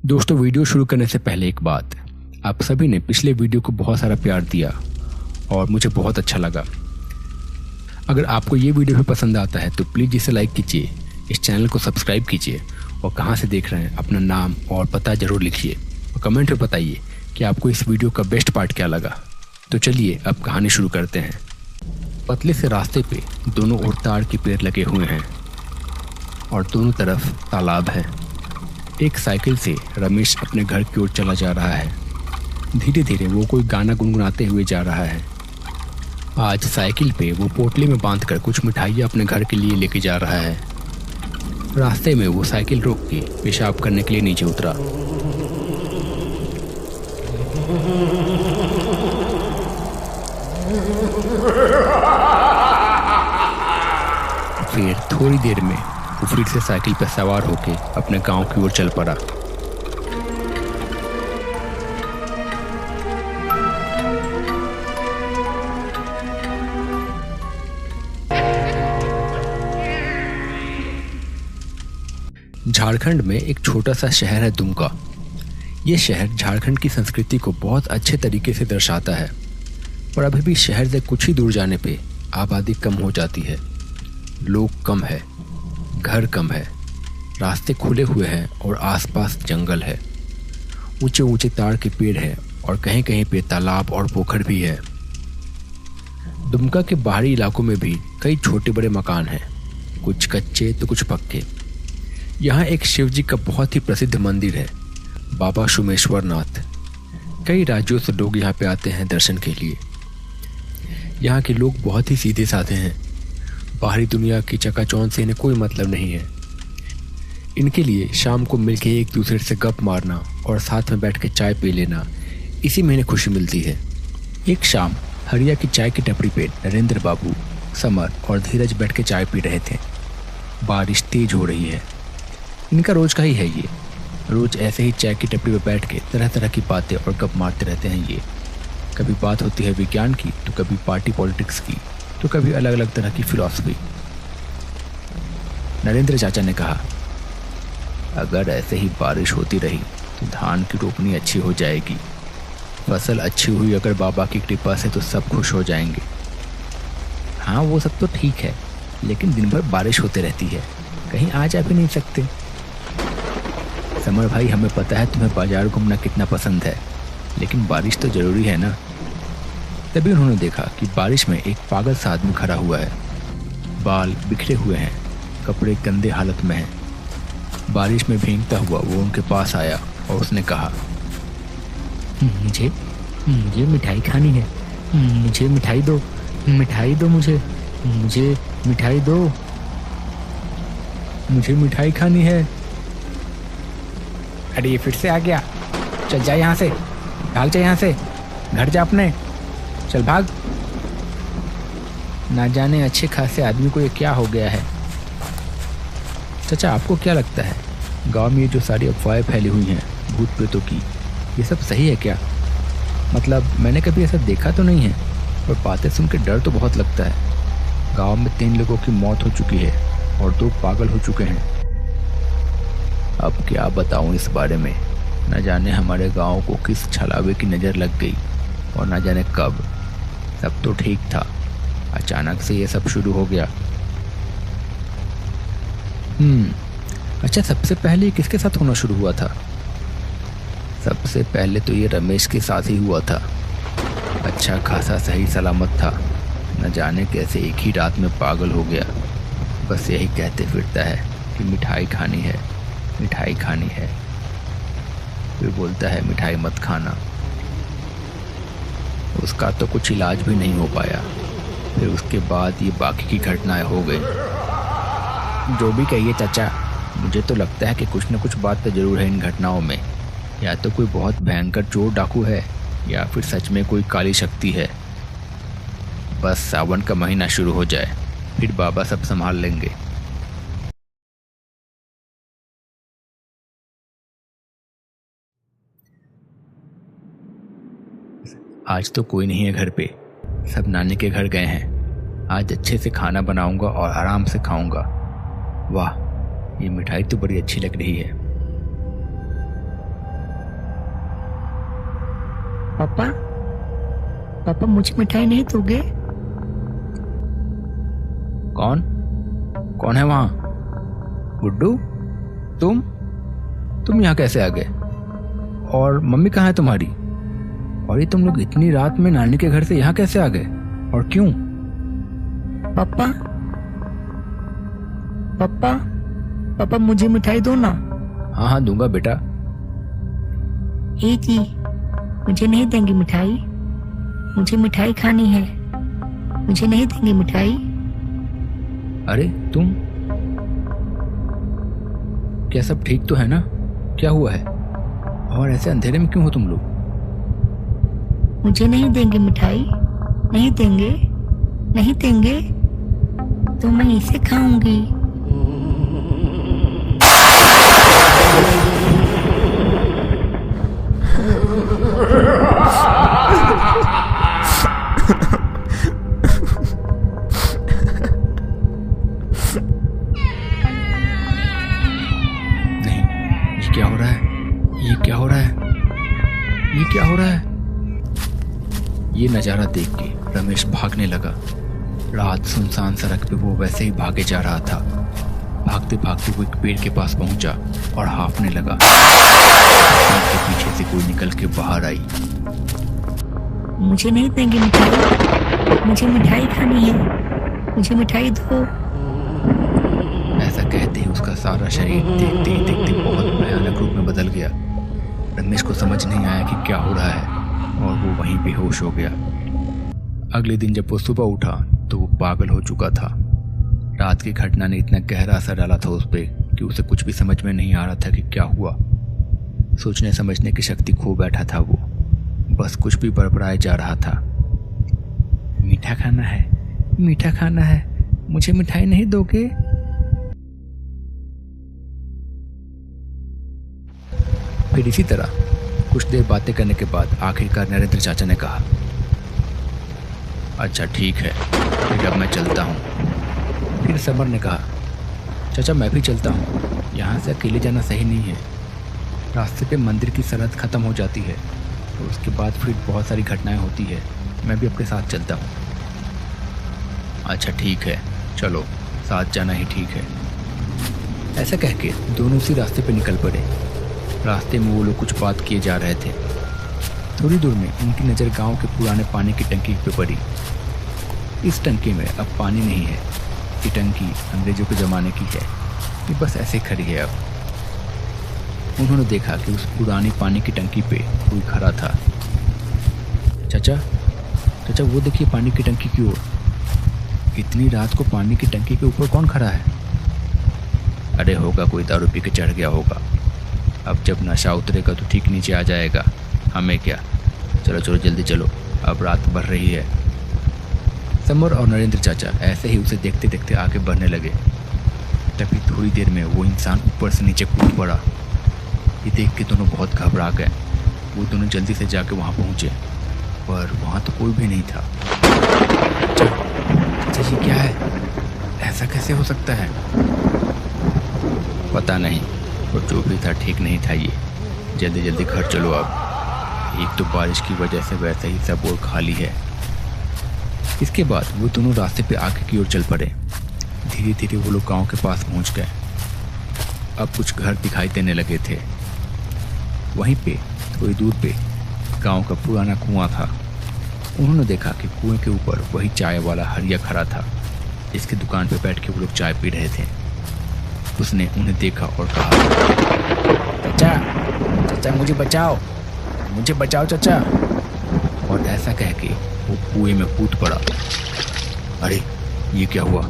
दोस्तों, वीडियो शुरू करने से पहले एक बात, आप सभी ने पिछले वीडियो को बहुत सारा प्यार दिया और मुझे बहुत अच्छा लगा। अगर आपको ये वीडियो भी पसंद आता है तो प्लीज़ इसे लाइक कीजिए, इस चैनल को सब्सक्राइब कीजिए और कहाँ से देख रहे हैं अपना नाम और पता ज़रूर लिखिए और कमेंट में बताइए कि आपको इस वीडियो का बेस्ट पार्ट क्या लगा। तो चलिए अब कहानी शुरू करते हैं। पतले से रास्ते पे दोनों ओर ताड़ के पेड़ लगे हुए हैं और दोनों तरफ तालाब है। एक साइकिल से रमेश अपने घर की ओर चला जा रहा है। धीरे धीरे वो कोई गाना गुनगुनाते हुए जा रहा है। आज साइकिल पे वो पोटली में बांधकर कुछ मिठाइयाँ अपने घर के लिए लेके जा रहा है। रास्ते में वो साइकिल रोक के पेशाब करने के लिए नीचे उतरा। फिर थोड़ी देर में वो फिर से साइकिल पर सवार होकर अपने गांव की ओर चल पड़ा। झारखंड में एक छोटा सा शहर है दुमका। ये शहर झारखंड की संस्कृति को बहुत अच्छे तरीके से दर्शाता है, पर अभी भी शहर से कुछ ही दूर जाने पे आबादी कम हो जाती है। लोग कम है, घर कम है, रास्ते खुले हुए हैं और आसपास जंगल है। ऊंचे ऊंचे ताड़ के पेड़ हैं और कहीं कहीं पे तालाब और पोखर भी है। दुमका के बाहरी इलाकों में भी कई छोटे बड़े मकान हैं, कुछ कच्चे तो कुछ पक्के। यहाँ एक शिव जी का बहुत ही प्रसिद्ध मंदिर है, बाबा शुमेश्वर नाथ। कई राज्यों से लोग यहाँ पे आते हैं दर्शन के लिए। यहाँ के लोग बहुत ही सीधे साधे हैं। बाहरी दुनिया की चकाचौंध से इन्हें कोई मतलब नहीं है। इनके लिए शाम को मिलके एक दूसरे से गप मारना और साथ में बैठ के चाय पी लेना, इसी में इन्हें खुशी मिलती है। एक शाम हरिया की चाय की टपरी पे नरेंद्र बाबू, समर और धीरज बैठ के चाय पी रहे थे। बारिश तेज हो रही है। इनका रोज का ही है ये। रोज ऐसे ही चाय की टपरी पर बैठ के तरह तरह की बातें और गप मारते रहते हैं ये। कभी बात होती है विज्ञान की, तो कभी पार्टी पॉलिटिक्स की, तो कभी अलग अलग तरह की फिलॉसफी। नरेंद्र चाचा ने कहा, अगर ऐसे ही बारिश होती रही तो धान की रोपनी अच्छी हो जाएगी। फसल अच्छी हुई अगर बाबा की कृपा से तो सब खुश हो जाएंगे। हाँ, वो सब तो ठीक है, लेकिन दिन भर बारिश होती रहती है, कहीं आ जा भी नहीं सकते। समर भाई, हमें पता है तुम्हें बाजार घूमना कितना पसंद है, लेकिन बारिश तो जरूरी है ना। तभी उन्होंने देखा कि बारिश में एक पागल सा आदमी खड़ा हुआ है। बाल बिखरे हुए हैं, कपड़े गंदे हालत में हैं। बारिश में भीगता हुआ वो उनके पास आया और उसने कहा, मुझे मिठाई खानी है, मुझे मिठाई दो, मिठाई दो, मुझे मिठाई दो, मुझे मिठाई खानी है। अरे ये फिर से आ गया, चल जा यहाँ से, भाग जा यहाँ से, घर जा अपने, चल भाग। ना जाने अच्छे खासे आदमी को ये क्या हो गया है। चाचा, आपको क्या लगता है गांव में ये जो सारी अफवाहें फैली हुई हैं भूत प्रेतों की, ये सब सही है क्या? मतलब मैंने कभी ऐसा देखा तो नहीं है, पर बातें सुन के डर तो बहुत लगता है। गांव में 3 लोगों की मौत हो चुकी है और 2 पागल हो चुके हैं। अब क्या बताऊं इस बारे में। न जाने हमारे गांव को किस छलावे की नज़र लग गई और न जाने कब। सब तो ठीक था, अचानक से ये सब शुरू हो गया। अच्छा, सबसे पहले किसके साथ होना शुरू हुआ था? सबसे पहले तो ये रमेश के साथ ही हुआ था। अच्छा खासा सही सलामत था, न जाने कैसे एक ही रात में पागल हो गया। बस यही कहते फिरता है कि मिठाई खानी है, मिठाई खानी है। फिर बोलता है मिठाई मत खाना। उसका तो कुछ इलाज भी नहीं हो पाया। फिर उसके बाद ये बाकी की घटनाएं हो गई। जो भी कहिए चाचा, मुझे तो लगता है कि कुछ न कुछ बात तो जरूर है इन घटनाओं में। या तो कोई बहुत भयंकर चोर डाकू है, या फिर सच में कोई काली शक्ति है। बस सावन का महीना शुरू हो जाए, फिर बाबा सब संभाल लेंगे। आज तो कोई नहीं है घर पे, सब नानी के घर गए हैं। आज अच्छे से खाना बनाऊंगा और आराम से खाऊंगा। वाह, ये मिठाई तो बड़ी अच्छी लग रही है। पापा, पापा मुझे मिठाई नहीं दोगे? कौन कौन है वहां? गुड्डू, तुम यहाँ कैसे आ गए? और मम्मी कहाँ है तुम्हारी? और ये तुम लोग इतनी रात में नानी के घर से यहाँ कैसे आ गए और क्यों? पापा, पापा, पापा मुझे मिठाई दो ना। हाँ हाँ दूंगा बेटा। ए जी, मुझे नहीं देंगे मिठाई? मुझे मिठाई खानी है, मुझे नहीं देंगे मिठाई? अरे तुम, क्या सब ठीक तो है ना? क्या हुआ है? और ऐसे अंधेरे में क्यों हो तुम लोग? मुझे नहीं देंगे मिठाई? नहीं देंगे? नहीं देंगे तो मैं इसे खाऊंगी। नहीं, ये क्या हो रहा है? ये क्या हो रहा है? ये क्या हो रहा है? ये नजारा देख के रमेश भागने लगा। रात सुनसान सड़क पे वो वैसे ही भागे जा रहा था। भागते भागते वो एक पेड़ के पास पहुंचा और हांफने लगा। पेड़ के पीछे से कोई निकल के बाहर आई। मुझे नहीं देंगे मिठाई? मुझे मिठाई खानी है, मुझे मिठाई दो। ऐसा कहते ही उसका सारा शरीर देखते ही देखते बहुत भयानक रूप में बदल गया। रमेश को समझ नहीं आया कि क्या हो रहा है और वो वहीं बेहोश हो गया। अगले दिन जब वो सुबह उठा तो वो पागल हो चुका था। रात की घटना ने इतना गहरा असर डाला था उस पर कि उसे कुछ भी समझ में नहीं आ रहा था कि क्या हुआ। सोचने समझने की शक्ति खो बैठा था वो, बस कुछ भी बड़बड़ाए जा रहा था। मीठा खाना है, मीठा खाना है, मुझे मिठाई नहीं दोगे? फिर इसी तरह कुछ देर बातें करने के बाद आखिरकार नरेंद्र चाचा ने कहा, अच्छा ठीक है, फिर अब मैं चलता हूँ। फिर समर ने कहा, चाचा मैं भी चलता हूँ, यहाँ से अकेले जाना सही नहीं है। रास्ते पे मंदिर की सरहद ख़त्म हो जाती है तो उसके बाद फिर बहुत सारी घटनाएं होती है, मैं भी आपके साथ चलता हूँ। अच्छा ठीक है, चलो साथ जाना ही ठीक है। ऐसा कह के दोनों उसी रास्ते पे निकल पड़े। रास्ते में वो लोग कुछ बात किए जा रहे थे। थोड़ी दूर में उनकी नज़र गांव के पुराने पानी की टंकी पे पड़ी। इस टंकी में अब पानी नहीं है। ये टंकी अंग्रेजों के ज़माने की है, ये बस ऐसे खड़ी है अब। उन्होंने देखा कि उस पुरानी पानी की टंकी पे कोई खड़ा था। चाचा, चाचा वो देखिए पानी की टंकी की ओर। इतनी रात को पानी की टंकी के ऊपर कौन खड़ा है? अरे होगा कोई दारू पी के चढ़ गया होगा। अब जब नशा उतरेगा तो ठीक नीचे आ जाएगा, हमें क्या। चलो चलो जल्दी चलो, अब रात बढ़ रही है। समर और नरेंद्र चाचा ऐसे ही उसे देखते देखते आगे बढ़ने लगे। तभी थोड़ी देर में वो इंसान ऊपर से नीचे कूद पड़ा। ये देख के दोनों बहुत घबरा गए। वो दोनों जल्दी से जाके वहाँ पहुँचे, पर वहाँ तो कोई भी नहीं था। चाचा ये क्या है? ऐसा कैसे हो सकता है? पता नहीं, और जो भी था ठीक नहीं था। ये जल्दी जल्दी घर चलो अब। एक तो बारिश की वजह से वैसे ही सब और खाली है। इसके बाद वो दोनों रास्ते पे आगे की ओर चल पड़े। धीरे धीरे वो लोग गांव के पास पहुंच गए। अब कुछ घर दिखाई देने लगे थे। वहीं पे थोड़ी दूर पे गांव का पुराना कुआं था। उन्होंने देखा कि कुएं के ऊपर वही चाय वाला हरिया खड़ा था। इसकी दुकान पे बैठ के वो लोग चाय पी रहे थे। उसने उन्हें देखा और कहा, चाचा, चाचा मुझे बचाओ, मुझे बचाओ चाचा। और ऐसा कह के वो कुएं में कूद पड़ा। अरे ये क्या हुआ?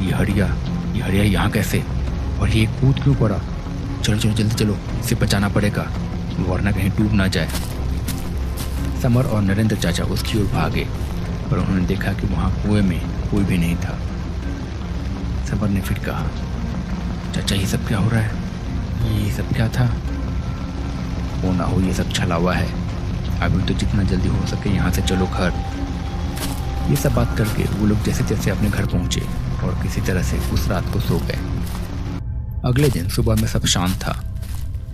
ये हरिया यहाँ कैसे? और ये कूद क्यों पड़ा? चलो चलो जल्दी चलो, इसे बचाना पड़ेगा वरना कहीं डूब ना जाए। समर और नरेंद्र चाचा उसकी ओर भागे, पर उन्होंने देखा कि वहाँ कुएं में कोई भी नहीं था। समर ने फिर कहा, चाचा ये सब क्या हो रहा है? ये सब क्या था? वो ना हो ये सब छलावा है। अभी तो जितना जल्दी हो सके यहाँ से चलो घर। ये सब बात करके वो लोग जैसे जैसे अपने घर पहुँचे और किसी तरह से उस रात को सो गए। अगले दिन सुबह में सब शांत था।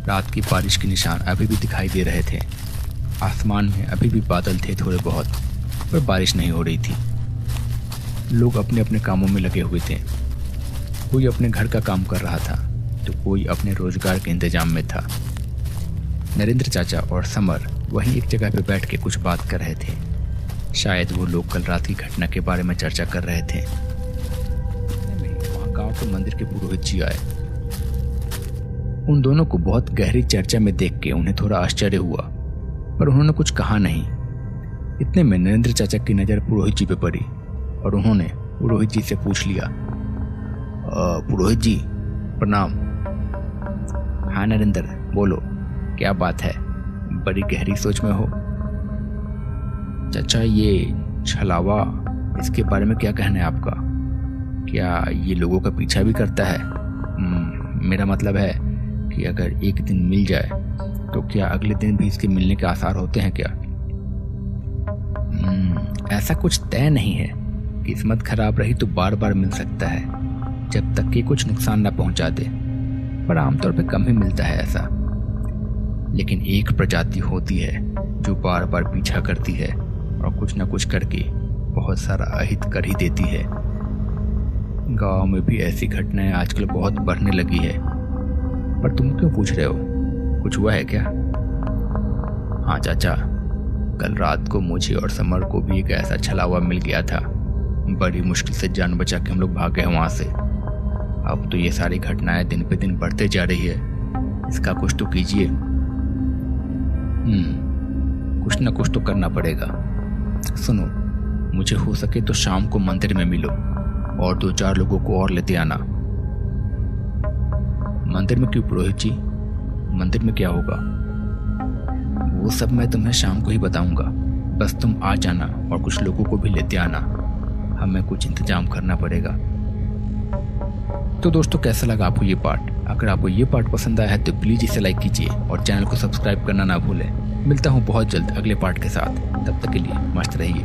रात की बारिश के निशान अभी भी दिखाई दे रहे थे। आसमान में अभी भी बादल थे थोड़े बहुत, पर बारिश नहीं हो रही थी। लोग अपने अपने कामों में लगे हुए थे। कोई अपने घर का काम कर रहा था तो कोई अपने रोजगार के इंतजाम में था। नरेंद्र चाचा और समर वहीं एक जगह पर बैठ के कुछ बात कर रहे थे। शायद वो लोग कल रात की घटना के बारे में चर्चा कर रहे थे। वहाँ गांव के मंदिर के पुरोहित जी आए। उन दोनों को बहुत गहरी चर्चा में देख के उन्हें थोड़ा आश्चर्य हुआ, पर उन्होंने कुछ कहा नहीं। इतने में नरेंद्र चाचा की नज़र पुरोहित जी पे पड़ी और उन्होंने पुरोहित जी से पूछ लिया, पुरोहित जी प्रणाम। हाँ नरेंद्र, बोलो क्या बात है, बड़ी गहरी सोच में हो। चाचा ये छलावा, इसके बारे में क्या कहना है आपका? क्या ये लोगों का पीछा भी करता है? मेरा मतलब है कि अगर एक दिन मिल जाए तो क्या अगले दिन भी इसके मिलने के आसार होते हैं क्या? ऐसा कुछ तय नहीं है। किस्मत खराब रही तो बार बार मिल सकता है, जब तक कि कुछ नुकसान न पहुंचा दे, पर आमतौर पे कम ही मिलता है ऐसा। लेकिन एक प्रजाति होती है जो बार बार पीछा करती है और कुछ न कुछ करके बहुत सारा अहित कर ही देती है। गांव में भी ऐसी घटनाएं आजकल बहुत बढ़ने लगी है। पर तुम क्यों पूछ रहे हो, कुछ हुआ है क्या? हाँ चाचा, कल रात को मुझे और समर को भी एक ऐसा छलावा मिल गया था। बड़ी मुश्किल से जान बचा के हम लोग भाग गए वहां से। अब तो ये सारी घटनाएं दिन पे दिन बढ़ते जा रही है, इसका कुछ तो कीजिए। कुछ ना कुछ तो करना पड़ेगा। सुनो, मुझे हो सके तो शाम को मंदिर में मिलो और 2-4 लोगों को और लेते आना। मंदिर में क्यों पुरोहित जी? मंदिर में क्या होगा? वो सब मैं तुम्हें शाम को ही बताऊंगा। बस तुम आ जाना और कुछ लोगों को भी लेते आना, हमें कुछ इंतजाम करना पड़ेगा। तो दोस्तों, कैसा लगा आपको ये पार्ट? अगर आपको ये पार्ट पसंद आया है तो प्लीज़ इसे लाइक कीजिए और चैनल को सब्सक्राइब करना ना भूलें। मिलता हूँ बहुत जल्द अगले पार्ट के साथ। तब तक के लिए मस्त रहिए।